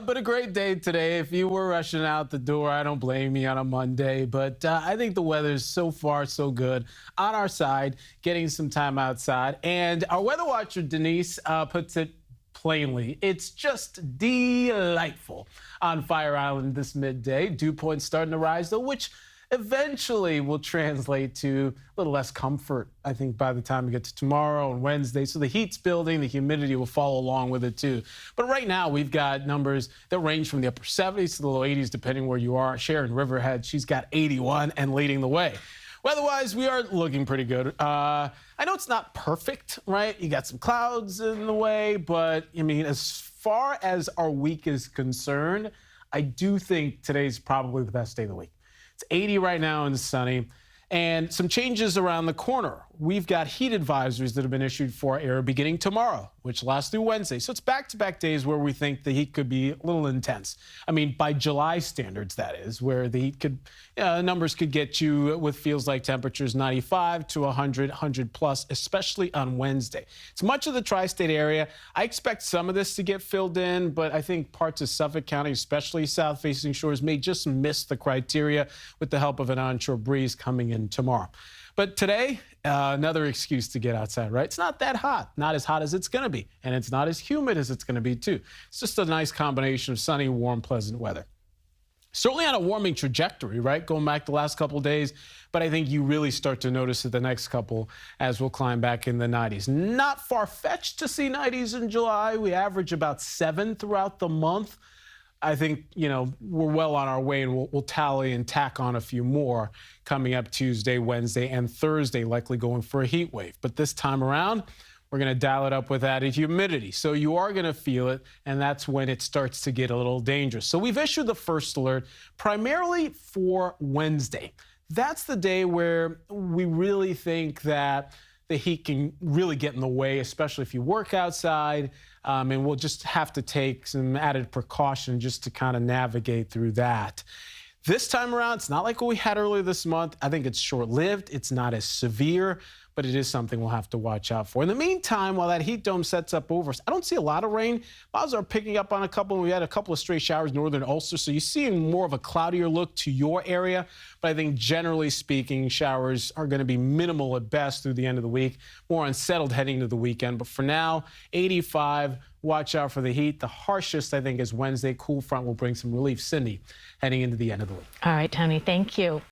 But a great day today. If you were rushing out the door, I don't blame you on a Monday. But I think the weather's so far so good on our side, getting some time outside. And our weather watcher, Denise, puts it plainly. It's just delightful on Fire Island this midday. Dew points starting to rise, though, which eventually will translate to a little less comfort, I think, by the time we get to tomorrow and Wednesday. So the heat's building, the humidity will follow along with it, too. But right now, we've got numbers that range from the upper 70s to the low 80s, depending where you are. Sharon Riverhead, she's got 81 and leading the way. Weather-wise, we are looking pretty good. I know it's not perfect, right? You got some clouds in the way, but, I mean, as far as our week is concerned, I do think today's probably the best day of the week. It's 80 right now and sunny, and some changes around the corner. We've got heat advisories that have been issued for our area beginning tomorrow, which lasts through Wednesday. So it's back-to-back days where we think the heat could be a little intense. I mean, by July standards, that is, where the heat could, numbers could get you with feels like temperatures 95 to 100 plus, especially on Wednesday. It's much of the tri-state area. I expect some of this to get filled in, but I think parts of Suffolk County, especially south-facing shores, may just miss the criteria with the help of an onshore breeze coming in tomorrow. But today, another excuse to get outside, right? It's not that hot, not as hot as it's going to be, and it's not as humid as it's going to be, too. It's just a nice combination of sunny, warm, pleasant weather. Certainly on a warming trajectory, right? Going back the last couple of days, but I think you really start to notice it the next couple as we'll climb back in the 90s. Not far-fetched to see 90s in July. We average about 7 throughout the month. I think, we're well on our way, and we'll tally and tack on a few more coming up Tuesday, Wednesday, and Thursday, likely going for a heat wave. But this time around, we're going to dial it up with added humidity. So you are going to feel it, and that's when it starts to get a little dangerous. So we've issued the first alert primarily for Wednesday. That's the day where we really think that the heat can really get in the way, especially if you work outside. And we'll just have to take some added precaution just to kind of navigate through that. This time around, it's not like what we had earlier this month. I think it's short-lived. It's not as severe, but it is something we'll have to watch out for. In the meantime, while that heat dome sets up over us, I don't see a lot of rain. Clouds are picking up on a couple. We had a couple of stray showers in northern Ulster, so you're seeing more of a cloudier look to your area. But I think generally speaking, showers are going to be minimal at best through the end of the week, more unsettled heading into the weekend. But for now, 85. Watch out for the heat. The harshest, I think, is Wednesday. Cool front will bring some relief. Cindy, heading into the end of the week. All right, Tony, thank you.